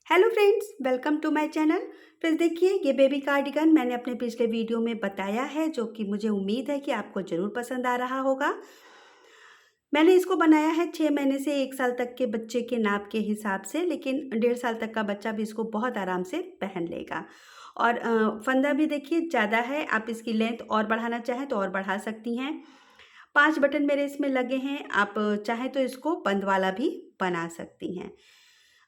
Hello friends, welcome to my channel. Friends देखिए, ये baby cardigan मैंने अपने पिछले वीडियो में बताया है, जो कि मुझे उम्मीद है कि आपको ज़रूर पसंद आ रहा होगा। मैंने इसको बनाया है 6 महीने से 1 साल तक के बच्चे के नाप के हिसाब से, लेकिन 1.5 साल तक का बच्चा भी इसको बहुत आराम से पहन लेगा। और फंदा भी देखिए ज़्यादा है, आप इसकी लेंथ और बढ़ाना चाहें तो और बढ़ा सकती हैं। 5 बटन मेरे इसमें लगे हैं, आप चाहें तो इसको बंद वाला भी बना सकती हैं।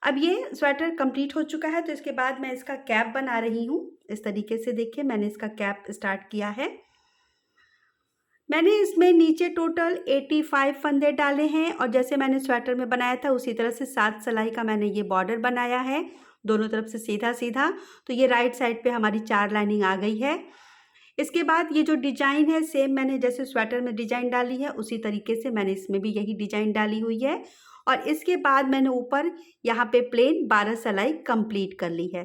अब ये स्वेटर कंप्लीट हो चुका है, तो इसके बाद मैं इसका कैप बना रही हूँ। इस तरीके से देखिए, मैंने इसका कैप स्टार्ट किया है। मैंने इसमें नीचे टोटल 85 फंदे डाले हैं, और जैसे मैंने स्वेटर में बनाया था उसी तरह से 7 सिलाई का मैंने ये बॉर्डर बनाया है, दोनों तरफ से सीधा सीधा। तो ये राइट साइड पे हमारी 4 लाइनिंग आ गई है। इसके बाद ये जो डिजाइन है, सेम मैंने जैसे स्वेटर में डिजाइन डाली है उसी तरीके से मैंने इसमें भी यही डिजाइन डाली हुई है। और इसके बाद मैंने ऊपर यहाँ पे प्लेन 12 सिलाई कंप्लीट कर ली है।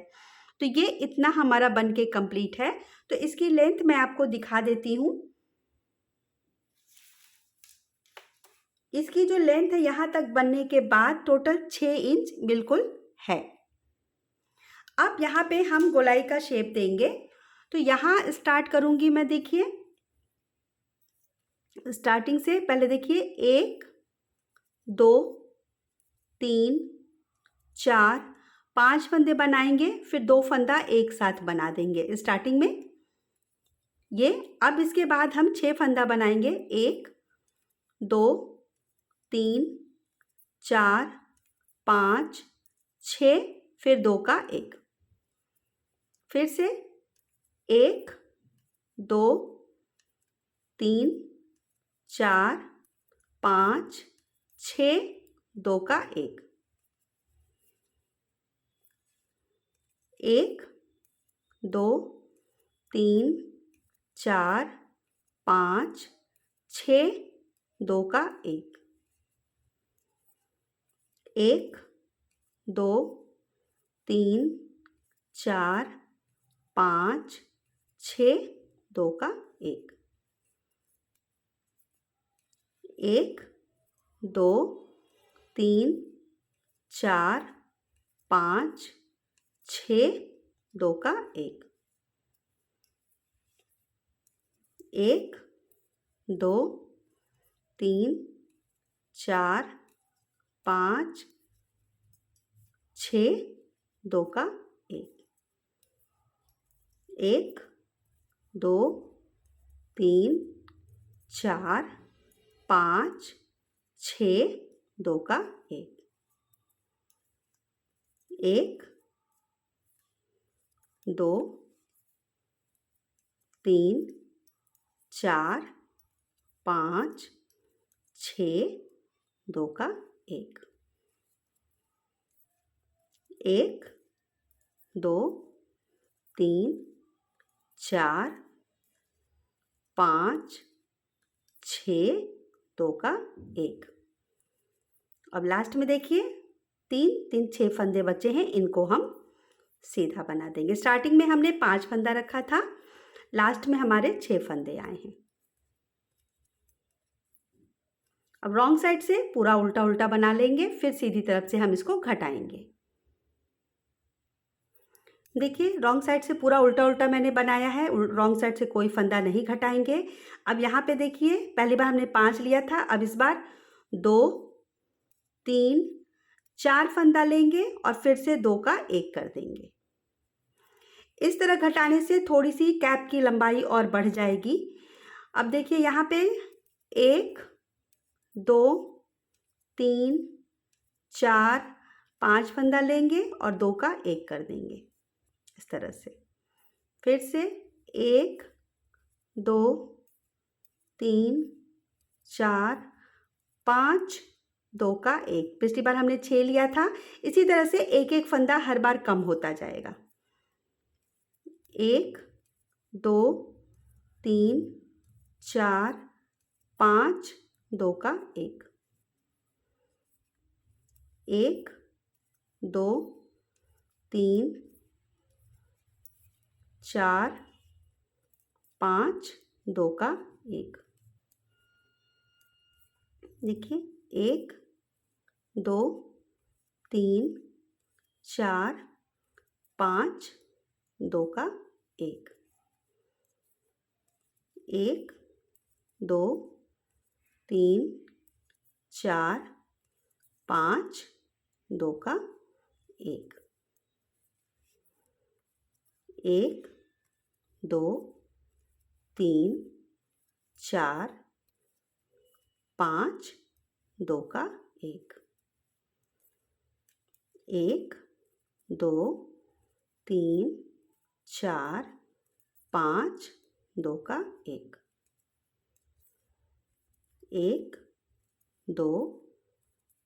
तो ये इतना हमारा बन के कंप्लीट है। तो इसकी लेंथ मैं आपको दिखा देती हूँ। इसकी जो लेंथ है यहाँ तक बनने के बाद टोटल 6 इंच बिल्कुल है। अब यहाँ पे हम गोलाई का शेप देंगे, तो यहाँ स्टार्ट करूँगी मैं। देखिए, स्टार्टिंग से पहले देखिए 1 2 3 4 5 फंदे बनाएंगे, फिर 2 फंदा एक साथ बना देंगे स्टार्टिंग में ये। अब इसके बाद हम 6 फंदा बनाएंगे, 1 2 3 4 5 6, फिर 2 का 1, फिर से 1 2 3 4 5 6, 2 का 1, 1 2 3 4 5 6, 2 का 1, 1 2 3 4 5 6, 2 का 1, 1 2 3 4 5 6, 2 का 1, 1 2 3 4 5 6, 2 का 1, 1 2 3 4 5 6, 2 का 1, 1 2 3 4 5 6, 2 का 1, 1 2 3 4 5 6, 2 का 1। अब लास्ट में देखिए 3 3 6 फंदे बचे हैं, इनको हम सीधा बना देंगे। स्टार्टिंग में हमने 5 फंदा रखा था, लास्ट में हमारे 6 फंदे आए हैं। अब रॉन्ग साइड से पूरा उल्टा उल्टा बना लेंगे, फिर सीधी तरफ से हम इसको घटाएंगे। देखिए, रॉन्ग साइड से पूरा उल्टा उल्टा मैंने बनाया है, रॉन्ग साइड से कोई फंदा नहीं घटाएंगे। अब यहाँ पे देखिए, पहली बार हमने 5 लिया था, अब इस बार 2 3 4 फंदा लेंगे और फिर से 2 का 1 कर देंगे। इस तरह घटाने से थोड़ी सी कैप की लंबाई और बढ़ जाएगी। अब देखिए यहाँ पे 1 2 3 4 5 फंदा लेंगे और 2 का 1 कर देंगे इस तरह से। फिर से 1 2 3 4 5 2 का 1। पिछली बार हमने 6 लिया था, इसी तरह से एक एक फंदा हर बार कम होता जाएगा। 1 2 3 4 5 2 का 1, 1 2 3 4 5 2 का 1। देखिए 1 2 3 4 5 2 का 1, 1 2 3 4 5 2 का 1, 1 2 3 4 5 2 का 1, 1 2 3 4 5 2 का 1, 1 2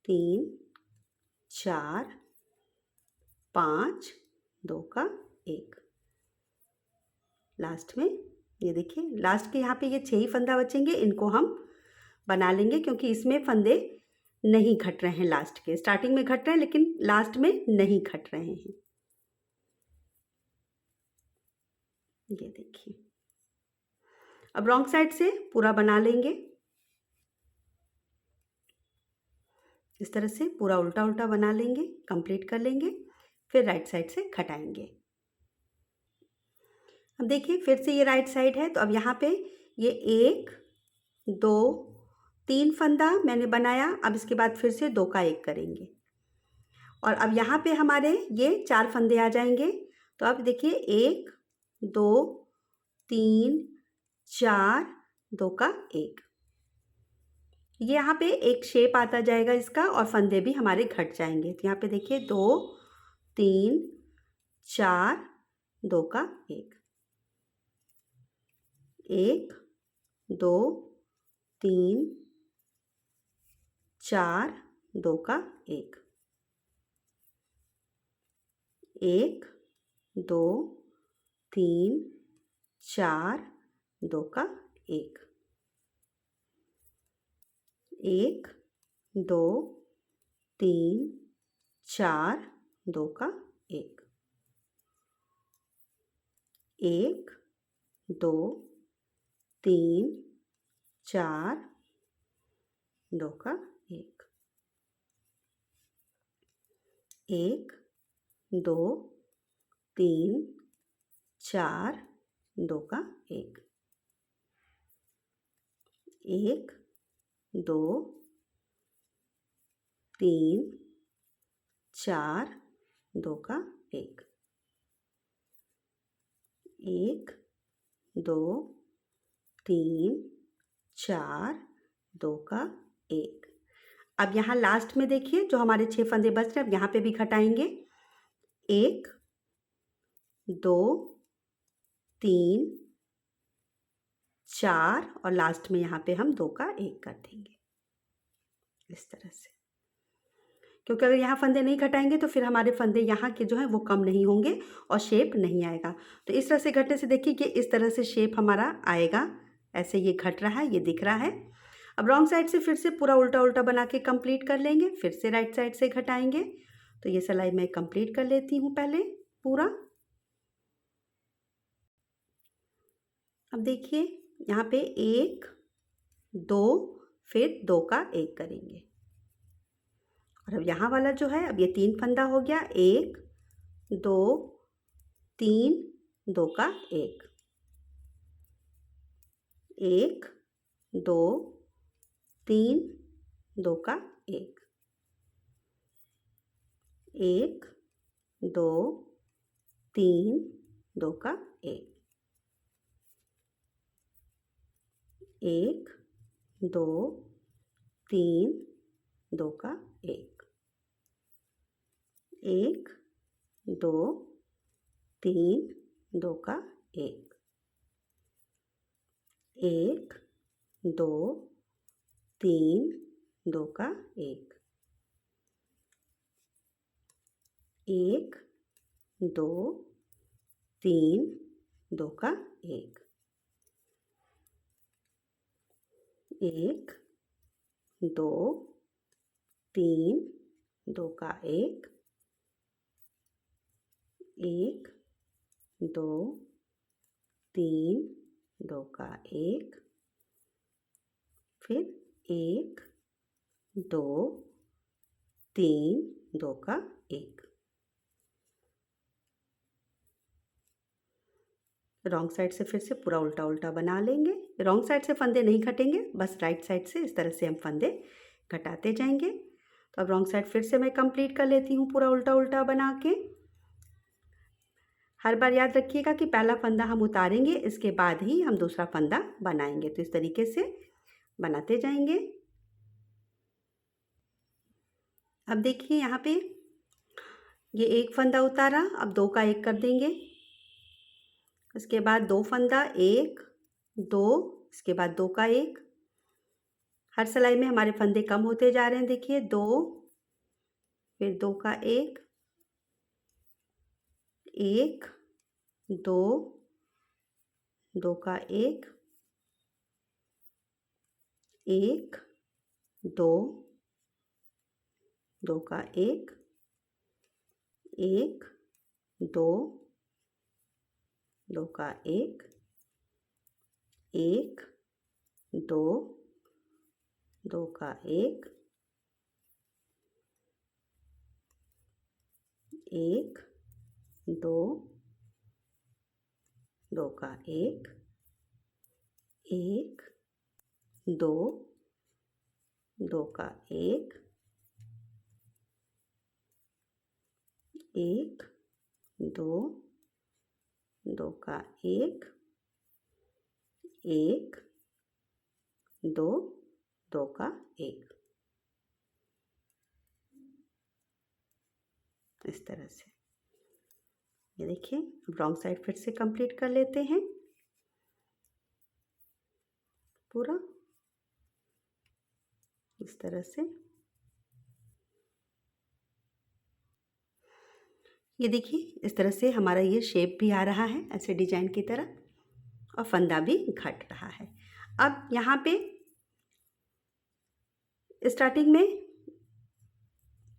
3 4 5 2 का 1। लास्ट में ये देखिए, लास्ट के यहाँ पे ये 6 ही फंदा बचेंगे, इनको हम बना लेंगे क्योंकि इसमें फंदे नहीं घट रहे हैं। लास्ट के स्टार्टिंग में घट रहे हैं लेकिन लास्ट में नहीं घट रहे हैं। ये देखिए, अब रॉन्ग साइड से पूरा बना लेंगे। इस तरह से पूरा उल्टा उल्टा बना लेंगे, कंप्लीट कर लेंगे, फिर राइट साइड से घटाएंगे। अब देखिए फिर से ये राइट साइड है, तो अब यहाँ पे ये 1 2 3 फंदा मैंने बनाया। अब इसके बाद फिर से 2 का 1 करेंगे और अब यहाँ पे हमारे ये 4 फंदे आ जाएंगे। तो अब देखिए 1 2 3 4 2 का 1, ये यहाँ पे एक शेप आता जाएगा इसका और फंदे भी हमारे घट जाएंगे। तो यहाँ पे देखिए 2 3 4 2 का 1, 1 2 3 4 2 का 1, 1 2 3 4 2 का 1, 1 2 3 4 2 का 1, 1 2 3 4 2 का 1, 1 2 3 4 2 का 1, 1 2 3 4 2 का 1, 1 2 3 4 2 का 1। अब यहाँ लास्ट में देखिए जो हमारे 6 फंदे बच रहे हैं, अब यहाँ पे भी घटाएंगे। 1 2 3 4 और लास्ट में यहाँ पे हम 2 का 1 कर देंगे इस तरह से, क्योंकि अगर यहाँ फंदे नहीं घटाएंगे तो फिर हमारे फंदे यहाँ के जो हैं वो कम नहीं होंगे और शेप नहीं आएगा। तो इस तरह से घटने से देखिए कि इस तरह से शेप हमारा आएगा, ऐसे ये घट रहा है, ये दिख रहा है। अब रॉन्ग साइड से फिर से पूरा उल्टा उल्टा बना के कंप्लीट कर लेंगे, फिर से राइट साइड से घटाएंगे। तो ये सिलाई मैं कंप्लीट कर लेती हूँ पहले पूरा। अब देखिए यहाँ पे 1 2 फिर 2 का 1 करेंगे और अब यहाँ वाला जो है, अब ये 3 फंदा हो गया, 1 2 3 2 का 1, 1 2 3 2 का 1, 1 2 3 2 का 1, 1 2 3 2 का 1, 1 2 3 2 का 1, 1 2 3 2 का 1, 1 2 3 2 का 1, 1 2 3 2 का 1, 1 2 3 2 का 1, फिर 1 2 3 2 का 1, रॉन्ग साइड से फिर से पूरा उल्टा उल्टा बना लेंगे। रॉन्ग साइड से फंदे नहीं घटेंगे, बस राइट साइड से इस तरह से हम फंदे घटाते जाएंगे। तो अब रॉन्ग साइड फिर से मैं कंप्लीट कर लेती हूँ पूरा उल्टा उल्टा बना के। हर बार याद रखिएगा कि पहला फंदा हम उतारेंगे, इसके बाद ही हम दूसरा फंदा बनाएंगे। तो इस तरीके से बनाते जाएंगे। अब देखिए यहाँ पे ये एक फंदा उतारा, अब दो का एक कर देंगे। इसके बाद दो फंदा, एक दो, इसके बाद दो का एक। हर सिलाई में हमारे फंदे कम होते जा रहे हैं। देखिए दो, फिर दो का एक, एक दो, दो का एक, एक दो, दो का एक, एक दो, दो का एक, एक दो, दो का एक, एक दो, दो का एक, एक दो, दो का एक, एक दो, दो का एक, एक दो, दो का एक। इस तरह से ये देखिए। अब रॉन्ग साइड फिर से कंप्लीट कर लेते हैं पूरा इस तरह से। ये देखिए इस तरह से हमारा ये शेप भी आ रहा है ऐसे डिजाइन की तरह, और फंदा भी घट रहा है। अब यहाँ पे स्टार्टिंग में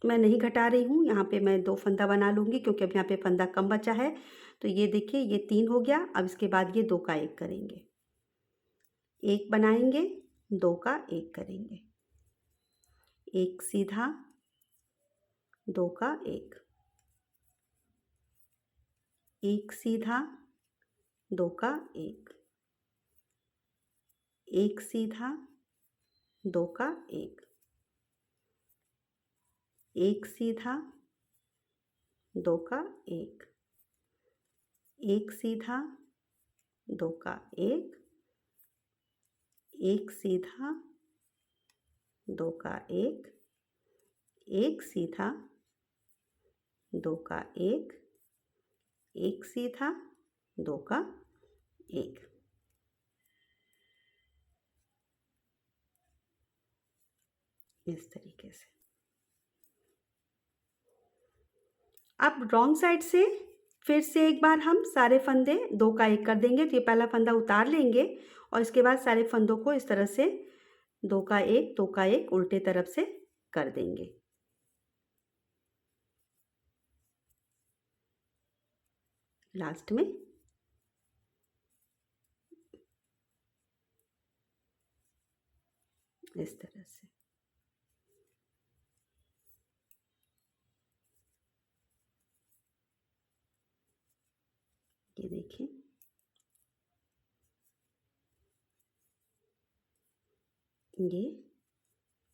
मैं नहीं घटा रही हूँ, यहाँ पे मैं दो फंदा बना लूँगी क्योंकि अब यहाँ पे फंदा कम बचा है। तो ये देखिए ये तीन हो गया। अब इसके बाद ये दो का एक करेंगे, एक बनाएंगे, दो का एक करेंगे, एक सीधा, दो का एक, एक सीधा, दो का एक, एक सीधा, दो का एक, एक सीधा, दो का एक, एक सीधा, दो का एक, एक सीधा, दो का एक, एक सीधा, दो का एक, एक सीधा, दो का एक। इस तरीके से। अब रॉन्ग साइड से फिर से एक बार हम सारे फंदे दो का एक कर देंगे। तो ये पहला फंदा उतार लेंगे और इसके बाद सारे फंदों को इस तरह से दो का एक उल्टे तरफ से कर देंगे। लास्ट में इस तरह से। ये देखिए ये,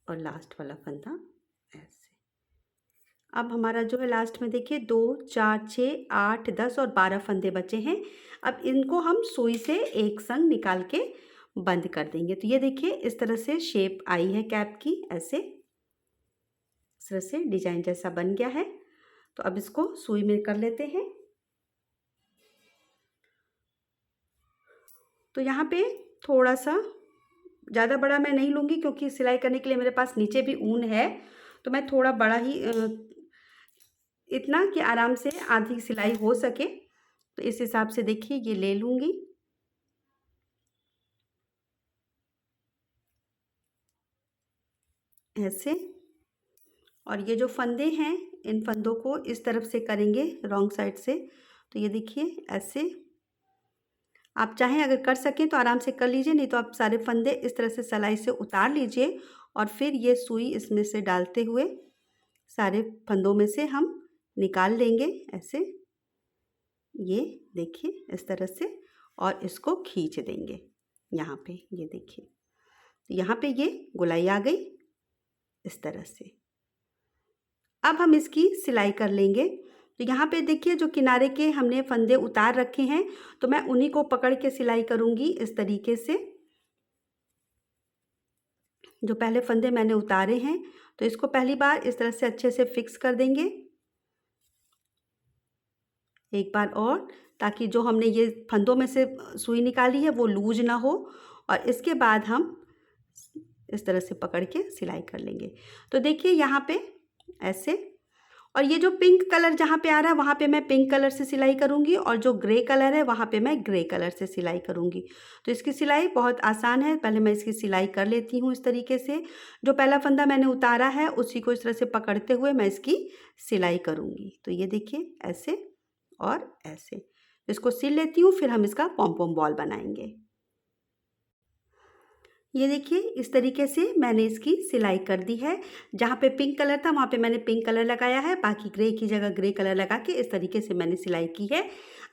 और लास्ट वाला फंदा ऐसे। अब हमारा जो है लास्ट में देखिए 2 4 6 8 10 और 12 फंदे बचे हैं। अब इनको हम सुई से एक संग निकाल के बंद कर देंगे। तो ये देखिए इस तरह से शेप आई है कैप की, ऐसे इस तरह से डिजाइन जैसा बन गया है। तो अब इसको सुई में कर लेते हैं। तो यहाँ पे थोड़ा सा ज़्यादा बड़ा मैं नहीं लूँगी क्योंकि सिलाई करने के लिए मेरे पास नीचे भी ऊन है। तो मैं थोड़ा बड़ा ही, इतना कि आराम से आधी सिलाई हो सके, तो इस हिसाब से देखिए ये ले लूँगी। ऐसे, और ये जो फंदे हैं इन फंदों को इस तरफ से करेंगे रॉन्ग साइड से। तो ये देखिए ऐसे, आप चाहें अगर कर सकें तो आराम से कर लीजिए, नहीं तो आप सारे फंदे इस तरह से सिलाई से उतार लीजिए और फिर ये सुई इसमें से डालते हुए सारे फंदों में से हम निकाल लेंगे ऐसे। ये देखिए इस तरह से, और इसको खींच देंगे यहाँ पे। ये देखिए, यहाँ पे ये गोलाई आ गई इस तरह से। अब हम इसकी सिलाई कर लेंगे। तो यहाँ पे देखिए जो किनारे के हमने फंदे उतार रखे हैं, तो मैं उन्हीं को पकड़ के सिलाई करूँगी इस तरीके से। जो पहले फंदे मैंने उतारे हैं, तो इसको पहली बार इस तरह से अच्छे से फिक्स कर देंगे एक बार और, ताकि जो हमने ये फंदों में से सुई निकाली है वो लूज ना हो। और इसके बाद हम इस तरह से पकड़ के सिलाई कर लेंगे। तो देखिए यहाँ पे ऐसे, और ये जो पिंक कलर जहाँ पे आ रहा है वहाँ पे मैं पिंक कलर से सिलाई करूँगी, और जो ग्रे कलर है वहाँ पे मैं ग्रे कलर से सिलाई करूँगी। तो इसकी सिलाई बहुत आसान है। पहले मैं इसकी सिलाई कर लेती हूँ इस तरीके से। जो पहला फंदा मैंने उतारा है उसी को इस तरह से पकड़ते हुए मैं इसकी सिलाई करूँगी। तो ये देखिए ऐसे और ऐसे, इसको सिल लेती हूँ, फिर हम इसका पॉम पॉम बॉल बनाएंगे। ये देखिए इस तरीके से मैंने इसकी सिलाई कर दी है। जहाँ पे पिंक कलर था वहाँ पे मैंने पिंक कलर लगाया है, बाकी ग्रे की जगह ग्रे कलर लगा के इस तरीके से मैंने सिलाई की है।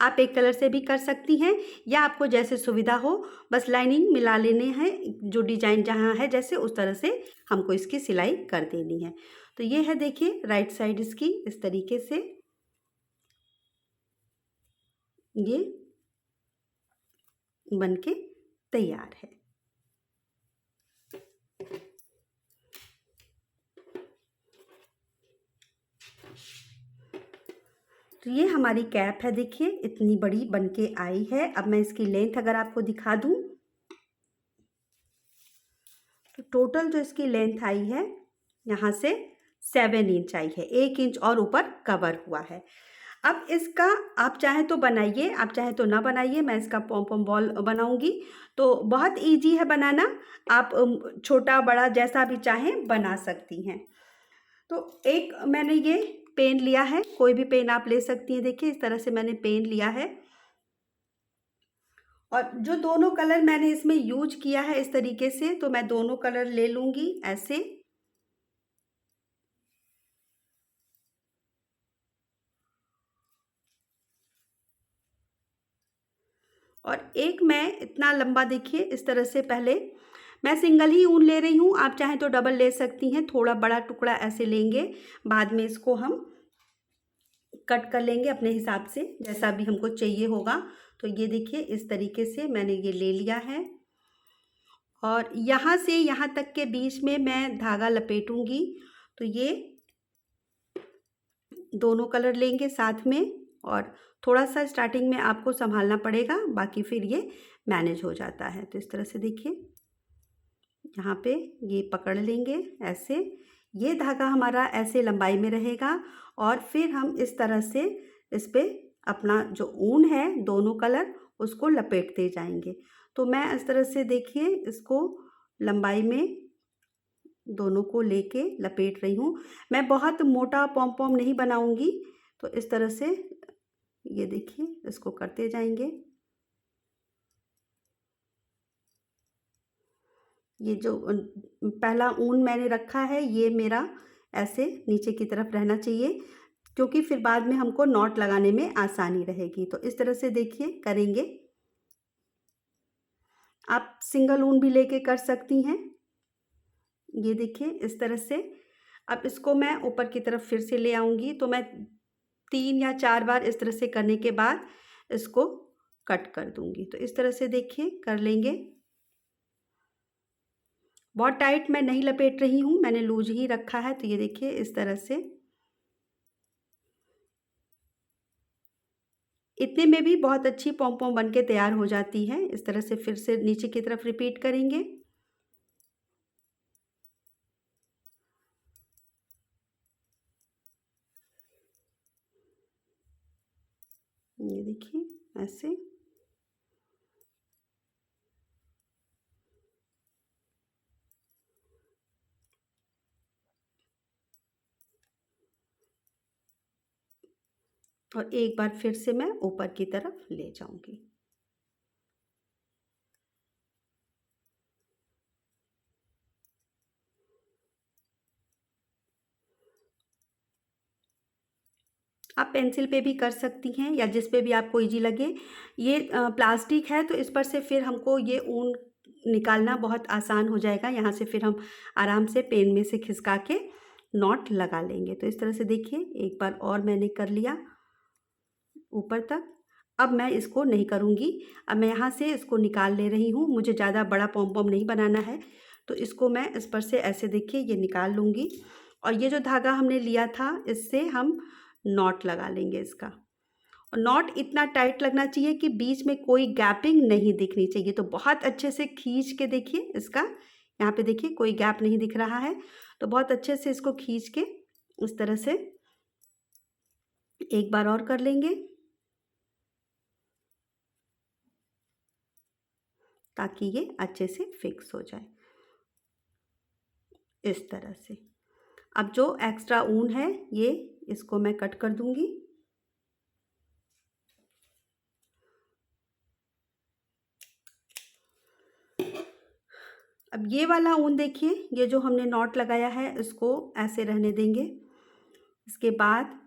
आप एक कलर से भी कर सकती हैं, या आपको जैसे सुविधा हो, बस लाइनिंग मिला लेने हैं। जो डिजाइन जहाँ है जैसे उस तरह से हमको इसकी सिलाई कर देनी है। तो ये है देखिए राइट साइड इसकी इस तरीके से ये बन के तैयार है। तो ये हमारी कैप है, देखिए इतनी बड़ी बन के आई है। अब मैं इसकी लेंथ अगर आपको दिखा दूं, तो टोटल जो इसकी लेंथ आई है यहाँ से 7 इंच आई है। 1 इंच और ऊपर कवर हुआ है। अब इसका आप चाहें तो बनाइए, आप चाहें तो ना बनाइए। मैं इसका पॉम पॉम बॉल बनाऊंगी, तो बहुत इजी है बनाना। आप छोटा बड़ा जैसा भी चाहें बना सकती हैं। तो एक मैंने ये पेन लिया है, कोई भी पेन आप ले सकती हैं। देखिए इस तरह से मैंने पेन लिया है, और जो दोनों कलर मैंने इसमें यूज किया है इस तरीके से, तो मैं दोनों कलर ले लूँगी ऐसे। और एक मैं इतना लंबा देखिए इस तरह से, पहले मैं सिंगल ही ऊन ले रही हूँ, आप चाहें तो डबल ले सकती हैं। थोड़ा बड़ा टुकड़ा ऐसे लेंगे, बाद में इसको हम कट कर लेंगे अपने हिसाब से, जैसा भी हमको चाहिए होगा। तो ये देखिए इस तरीके से मैंने ये ले लिया है, और यहाँ से यहाँ तक के बीच में मैं धागा लपेटूंगी। तो ये दोनों कलर लेंगे साथ में, और थोड़ा सा स्टार्टिंग में आपको संभालना पड़ेगा, बाकी फिर ये मैनेज हो जाता है। तो इस तरह से देखिए यहाँ पे ये पकड़ लेंगे ऐसे। ये धागा हमारा ऐसे लंबाई में रहेगा, और फिर हम इस तरह से इस पे अपना जो ऊन है दोनों कलर उसको लपेटते जाएंगे। तो मैं इस तरह से देखिए इसको लंबाई में दोनों को लेके लपेट रही हूँ। मैं बहुत मोटा पॉम पॉम नहीं बनाऊंगी, तो इस तरह से ये देखिए इसको करते जाएंगे। ये जो पहला ऊन मैंने रखा है ये मेरा ऐसे नीचे की तरफ रहना चाहिए, क्योंकि फिर बाद में हमको नॉट लगाने में आसानी रहेगी। तो इस तरह से देखिए करेंगे। आप सिंगल ऊन भी लेके कर सकती हैं। ये देखिए इस तरह से। अब इसको मैं ऊपर की तरफ फिर से ले आऊँगी, तो मैं 3 या 4 बार इस तरह से करने के बाद इसको कट कर दूँगी। तो इस तरह से देखिए कर लेंगे। बहुत टाइट मैं नहीं लपेट रही हूँ, मैंने लूज ही रखा है। तो ये देखिए इस तरह से, इतने में भी बहुत अच्छी पॉम पॉम बन के तैयार हो जाती है। इस तरह से फिर से नीचे की तरफ रिपीट करेंगे। ये देखिए ऐसे। और एक बार फिर से मैं ऊपर की तरफ ले जाऊंगी। आप पेंसिल पे भी कर सकती हैं या जिस पे भी आपको इजी लगे। ये प्लास्टिक है तो इस पर से फिर हमको ये ऊन निकालना बहुत आसान हो जाएगा। यहाँ से फिर हम आराम से पेन में से खिसका के नॉट लगा लेंगे। तो इस तरह से देखिए एक बार और मैंने कर लिया ऊपर तक। अब मैं इसको नहीं करूँगी, अब मैं यहाँ से इसको निकाल ले रही हूँ। मुझे ज़्यादा बड़ा पॉम पॉम नहीं बनाना है, तो इसको मैं इस पर से ऐसे देखिए ये निकाल लूँगी। और ये जो धागा हमने लिया था इससे हम नॉट लगा लेंगे इसका। और नॉट इतना टाइट लगना चाहिए कि बीच में कोई गैपिंग नहीं दिखनी चाहिए। तो बहुत अच्छे से खींच के देखिए इसका, यहाँ पे देखिए कोई गैप नहीं दिख रहा है। तो बहुत अच्छे से इसको खींच के इस तरह से एक बार और कर लेंगे ताकि ये अच्छे से फिक्स हो जाए इस तरह से। अब जो एक्स्ट्रा ऊन है ये इसको मैं कट कर दूंगी। अब ये वाला ऊन देखिए, ये जो हमने नॉट लगाया है इसको ऐसे रहने देंगे। इसके बाद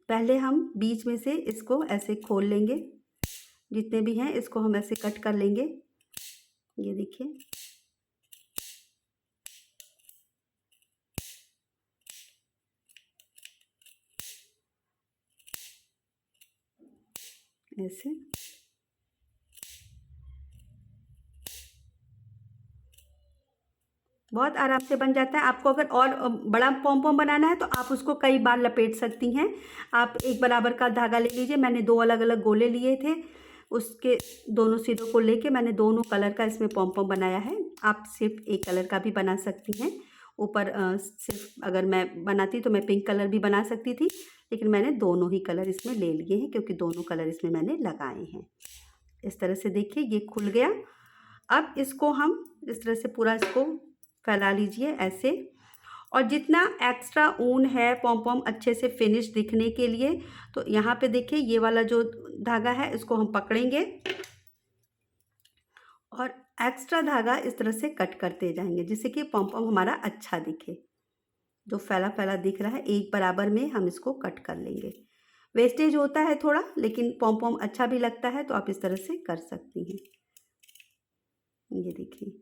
पहले हम बीच में से इसको ऐसे खोल लेंगे, जितने भी हैं इसको हम ऐसे कट कर लेंगे। ये देखिए ऐसे। बहुत आराम से बन जाता है। आपको अगर और बड़ा पॉम पॉम बनाना है तो आप उसको कई बार लपेट सकती हैं। आप एक बराबर का धागा ले लीजिए। मैंने 2 अलग अलग गोले लिए थे, उसके दोनों सिरों को लेके मैंने दोनों कलर का इसमें पॉम पॉम बनाया है। आप सिर्फ एक कलर का भी बना सकती हैं। ऊपर सिर्फ अगर मैं बनाती तो मैं पिंक कलर भी बना सकती थी, लेकिन मैंने दोनों ही कलर इसमें ले लिए हैं क्योंकि दोनों कलर इसमें मैंने लगाए हैं। इस तरह से देखिए ये खुल गया। अब इसको हम इस तरह से पूरा इसको फैला लीजिए ऐसे। और जितना एक्स्ट्रा ऊन है पॉम पॉम अच्छे से फिनिश दिखने के लिए, तो यहाँ पे देखिए ये वाला जो धागा है इसको हम पकड़ेंगे और एक्स्ट्रा धागा इस तरह से कट करते जाएंगे जिससे कि पॉम पॉम हमारा अच्छा दिखे। जो फैला फैला दिख रहा है एक बराबर में हम इसको कट कर लेंगे। वेस्टेज होता है थोड़ा, लेकिन पॉम पॉम अच्छा भी लगता है, तो आप इस तरह से कर सकती हैं। ये देखिए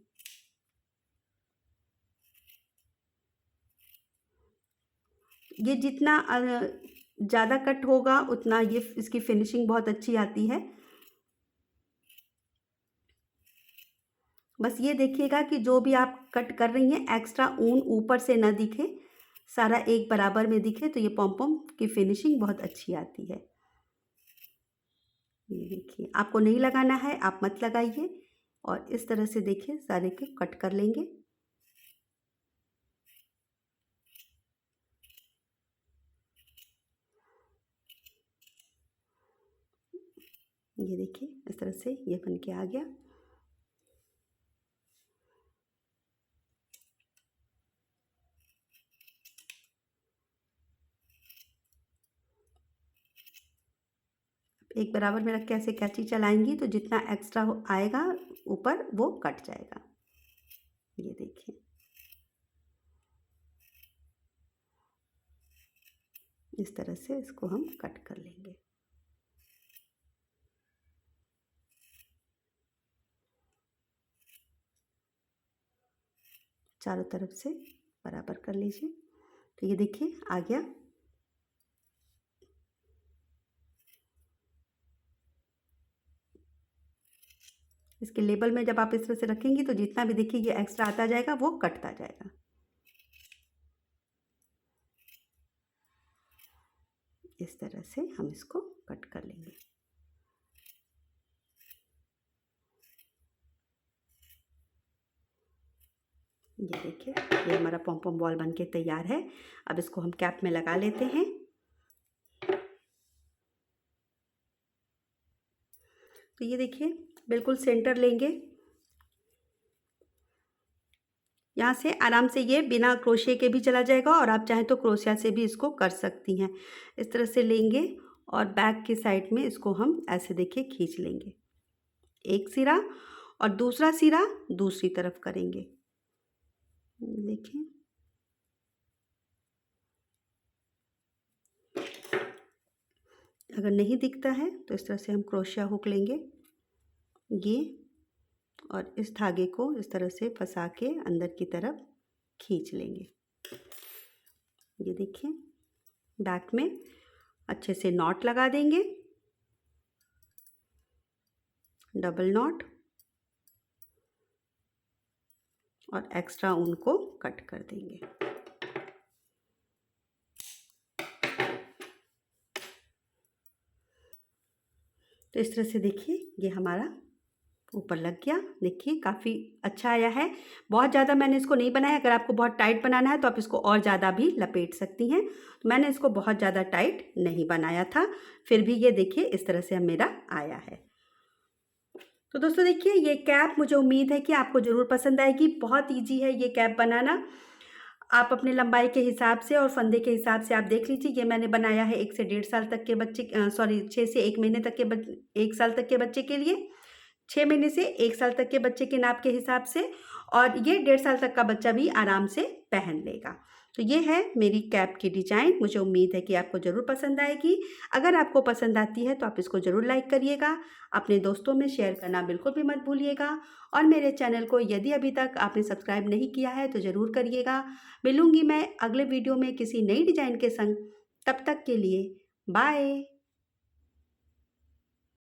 ये जितना ज़्यादा कट होगा उतना ये इसकी फिनिशिंग बहुत अच्छी आती है। बस ये देखिएगा कि जो भी आप कट कर रही हैं एक्स्ट्रा ऊन ऊपर से ना दिखे, सारा एक बराबर में दिखे, तो ये पॉम पॉम की फिनिशिंग बहुत अच्छी आती है। ये देखिए आपको नहीं लगाना है आप मत लगाइए। और इस तरह से देखिए सारे को कट कर लेंगे। ये देखिए इस तरह से ये बन के आ गया। एक बराबर में रख के ऐसे कैंची चलाएंगी तो जितना एक्स्ट्रा आएगा ऊपर वो कट जाएगा। ये देखिए इस तरह से इसको हम कट कर लेंगे। चारों तरफ से बराबर कर लीजिए। तो ये देखिए आ गया। इसके लेबल में जब आप इस तरह से रखेंगी तो जितना भी देखिए ये एक्स्ट्रा आता जाएगा वो कटता जाएगा। इस तरह से हम इसको कट कर लेंगे। ये देखिए ये हमारा पॉम पॉम बॉल बनके तैयार है। अब इसको हम कैप में लगा लेते हैं। तो ये देखिए बिल्कुल सेंटर लेंगे। यहाँ से आराम से ये बिना क्रोशिया के भी चला जाएगा और आप चाहें तो क्रोशिया से भी इसको कर सकती हैं। इस तरह से लेंगे और बैक की साइड में इसको हम ऐसे देखिए खींच लेंगे, एक सिरा और दूसरा सिरा दूसरी तरफ करेंगे। देखिए अगर नहीं दिखता है तो इस तरह से हम क्रोशिया हुक लेंगे ये, और इस धागे को इस तरह से फंसा के अंदर की तरफ खींच लेंगे। ये देखिए बैक में अच्छे से नॉट लगा देंगे, डबल नॉट, और एक्स्ट्रा ऊन को कट कर देंगे। तो इस तरह से देखिए ये हमारा ऊपर लग गया। देखिए काफ़ी अच्छा आया है। बहुत ज़्यादा मैंने इसको नहीं बनाया, अगर आपको बहुत टाइट बनाना है तो आप इसको और ज़्यादा भी लपेट सकती हैं। तो मैंने इसको बहुत ज़्यादा टाइट नहीं बनाया था, फिर भी ये देखिए इस तरह से मेरा आया है। तो दोस्तों देखिए ये कैप मुझे उम्मीद है कि आपको ज़रूर पसंद आएगी। बहुत ईजी है ये कैप बनाना। आप अपने लंबाई के हिसाब से और फंदे के हिसाब से आप देख लीजिए। ये मैंने बनाया है 1 से 1.5 साल तक के बच्चे 6 से 1 महीने तक के 1 साल तक के बच्चे के लिए, 6 महीने से 1 साल तक के बच्चे के नाप के हिसाब से, और ये 1.5 साल तक का बच्चा भी आराम से पहन लेगा। तो ये है मेरी कैप की डिज़ाइन। मुझे उम्मीद है कि आपको ज़रूर पसंद आएगी। अगर आपको पसंद आती है तो आप इसको ज़रूर लाइक करिएगा, अपने दोस्तों में शेयर करना बिल्कुल भी मत भूलिएगा, और मेरे चैनल को यदि अभी तक आपने सब्सक्राइब नहीं किया है तो ज़रूर करिएगा। मिलूँगी मैं अगले वीडियो में किसी नई डिज़ाइन के संग। तब तक के लिए बाय।